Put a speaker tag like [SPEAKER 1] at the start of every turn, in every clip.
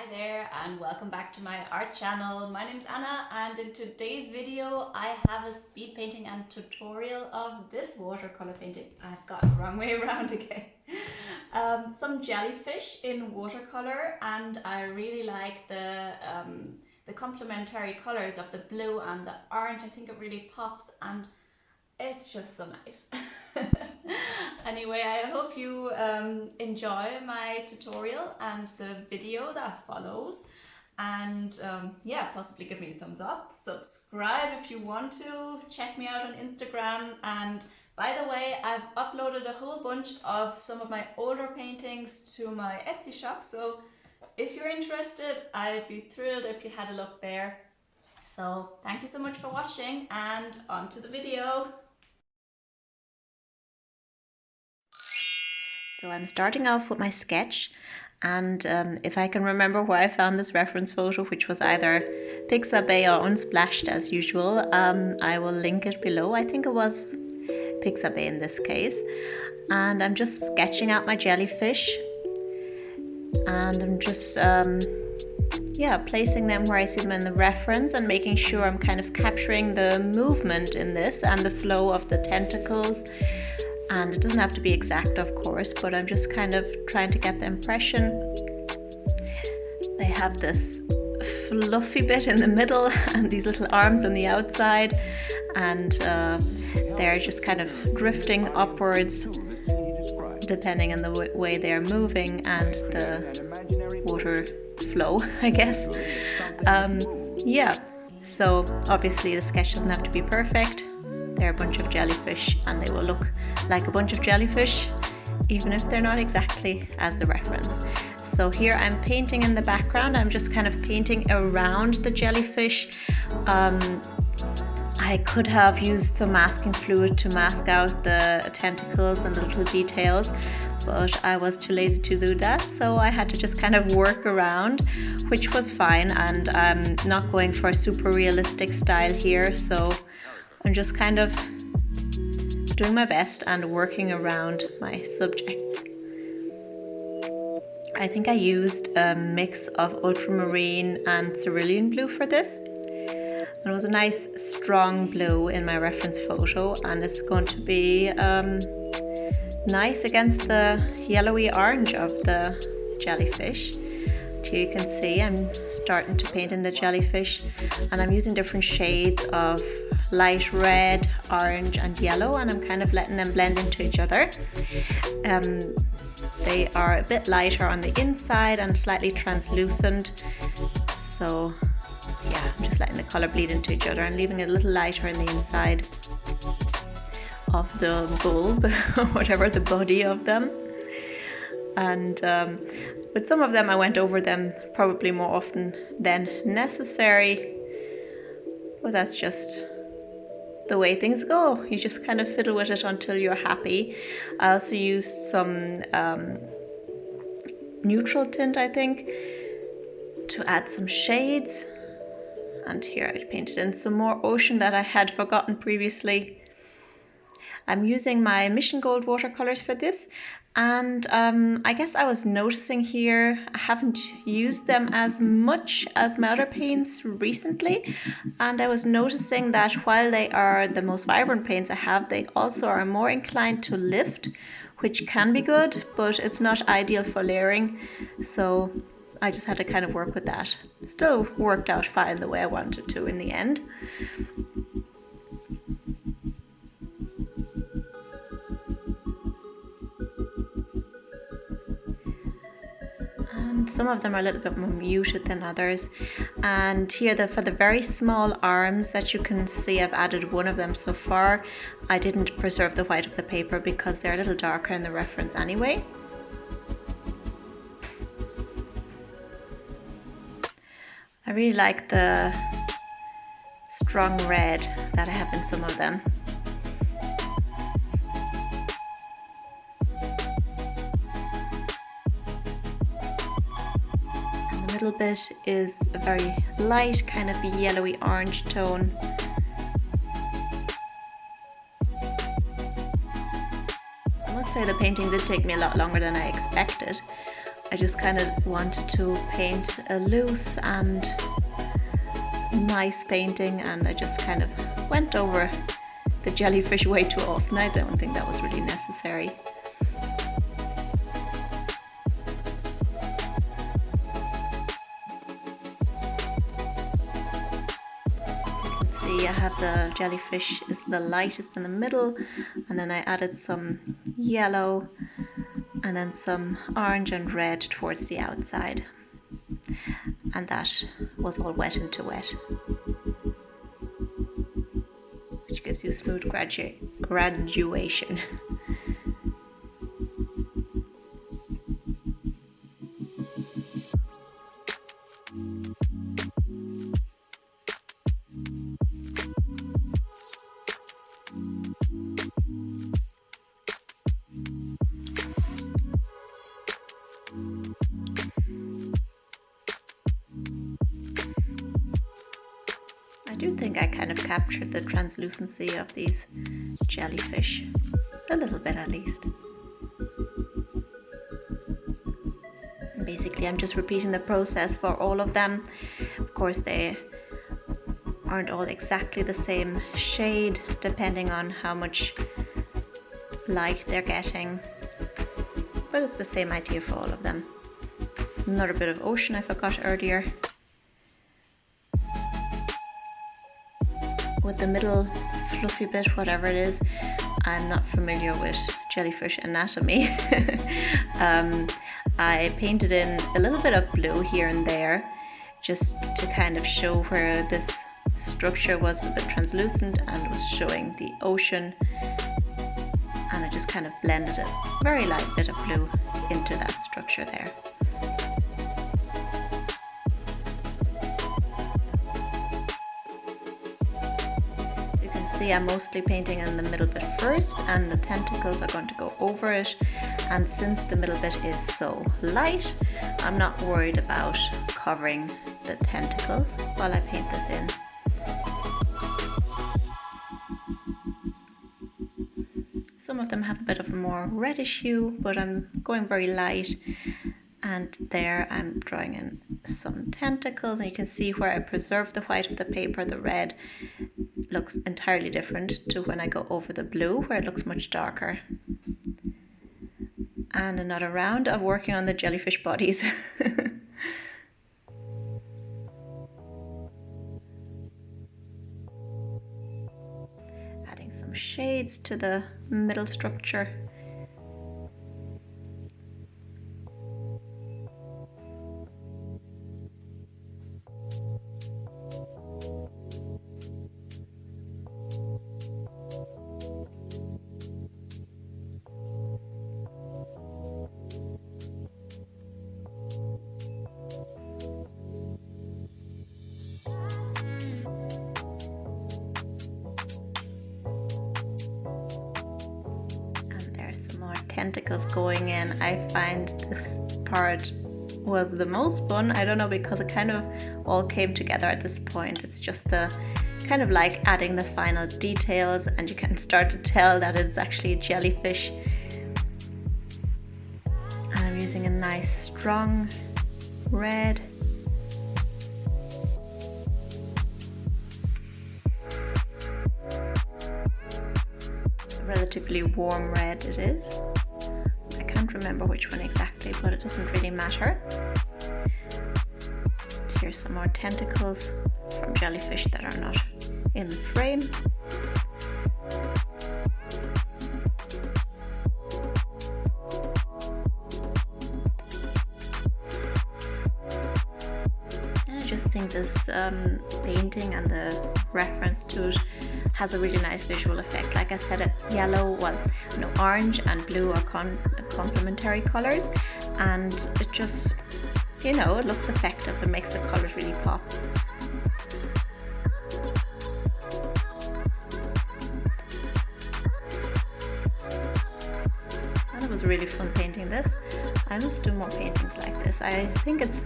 [SPEAKER 1] Hi there and welcome back to my art channel. My name's Anna and in today's video I have a speed painting and tutorial of this watercolor painting. I've got the wrong way around again. Some jellyfish in watercolor, and I really like the complementary colors of the blue and the orange. I think it really pops and it's just so nice. Anyway, I hope you enjoy my tutorial and the video that follows, and yeah, possibly give me a thumbs up, subscribe if you want to, check me out on Instagram, and by the way, I've uploaded a whole bunch of some of my older paintings to my Etsy shop, so if you're interested, I'd be thrilled if you had a look there. So thank you so much for watching and on to the video. So I'm starting off with my sketch, and if I can remember where I found this reference photo, which was either Pixabay or Unsplashed as usual, I will link it below. I think it was Pixabay in this case. And I'm just sketching out my jellyfish, and I'm just yeah, placing them where I see them in the reference and making sure I'm kind of capturing the movement in this and the flow of the tentacles. And it doesn't have to be exact, of course, but I'm just kind of trying to get the impression. They have this fluffy bit in the middle and these little arms on the outside, and they're just kind of drifting upwards depending on the way they're moving and the water flow, I guess. Yeah, so obviously the sketch doesn't have to be perfect. They're a bunch of jellyfish and they will look like a bunch of jellyfish even if they're not exactly as the reference. So here I'm painting in the background. I'm just kind of painting around the jellyfish. I could have used some masking fluid to mask out the tentacles and the little details, but I was too lazy to do that, so I had to just kind of work around, which was fine. And I'm not going for a super realistic style here, so I'm just kind of doing my best and working around my subjects. I think I used a mix of ultramarine and cerulean blue for this. And it was a nice strong blue in my reference photo, and it's going to be nice against the yellowy orange of the jellyfish. Here you can see I'm starting to paint in the jellyfish, and I'm using different shades of light red, orange and yellow, and I'm kind of letting them blend into each other. They are a bit lighter on the inside and slightly translucent, so yeah, I'm just letting the colour bleed into each other and leaving it a little lighter in the inside of the bulb or whatever, the body of them. And with some of them I went over them probably more often than necessary, but that's just the way things go. You just kind of fiddle with it until you're happy. I also used some neutral tint, I think, to add some shades. And here I painted in some more ocean that I had forgotten previously. I'm using my Mission Gold watercolors for this, and I guess I was noticing here I haven't used them as much as my other paints recently, and I was noticing that while they are the most vibrant paints I have, they also are more inclined to lift, which can be good, but it's not ideal for layering, so I just had to kind of work with that. Still worked out fine the way I wanted to in the end. Some of them are a little bit more muted than others, and here for the very small arms that you can see, I've added one of them so far. I didn't preserve the white of the paper because they're a little darker in the reference anyway. I really like the strong red that I have in some of them. Little bit is a very light kind of yellowy orange tone. I must say the painting did take me a lot longer than I expected. I just kind of wanted to paint a loose and nice painting, and I just kind of went over the jellyfish way too often. I don't think that was really necessary. I have the jellyfish is the lightest in the middle, and then I added some yellow and then some orange and red towards the outside, and that was all wet into wet, which gives you smooth graduation. I do think I kind of captured the translucency of these jellyfish, a little bit at least. And basically I'm just repeating the process for all of them. Of course they aren't all exactly the same shade depending on how much light they're getting, but it's the same idea for all of them. Another bit of ocean I forgot earlier. With the middle fluffy bit, whatever it is, I'm not familiar with jellyfish anatomy. I painted in a little bit of blue here and there just to kind of show where this structure was a bit translucent and was showing the ocean, and I just kind of blended a very light bit of blue into that structure there. See, I'm mostly painting in the middle bit first, and the tentacles are going to go over it, and since the middle bit is so light, I'm not worried about covering the tentacles while I paint this in. Some of them have a bit of a more reddish hue, but I'm going very light, and there I'm drawing in some tentacles, and you can see where I preserve the white of the paper, the red looks entirely different to when I go over the blue, where it looks much darker. And another round of working on the jellyfish bodies. Adding some shades to the middle structure. Tentacles going in. I find this part was the most fun. I don't know, because it kind of all came together at this point. It's just the kind of like adding the final details, and you can start to tell that it's actually a jellyfish. And I'm using a nice strong red. Relatively warm red it is. I can't remember which one exactly, but it doesn't really matter. Here's some more tentacles from jellyfish that are not in the frame. And I just think this painting and the reference to it has a really nice visual effect. Like I said, orange and blue are complementary colors, and it just, it looks effective and makes the colors really pop. And it was really fun painting this. I must do more paintings like this. I think it's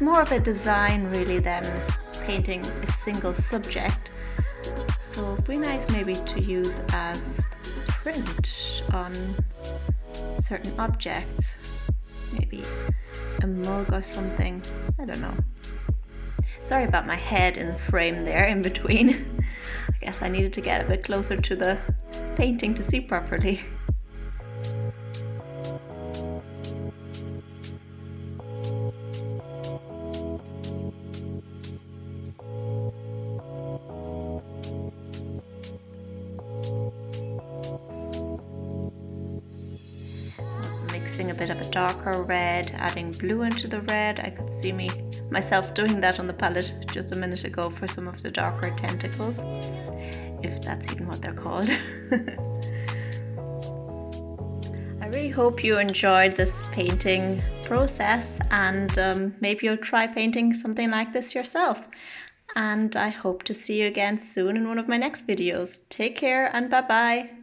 [SPEAKER 1] more of a design really than painting a single subject. So it'd be nice maybe to use as print on certain objects. Maybe a mug or something. I don't know. Sorry about my head in the frame there in between. I guess I needed to get a bit closer to the painting to see properly. Mixing a bit of a darker red, adding blue into the red. I could see myself doing that on the palette just a minute ago for some of the darker tentacles, if that's even what they're called. I really hope you enjoyed this painting process, and maybe you'll try painting something like this yourself. And I hope to see you again soon in one of my next videos. Take care and bye bye.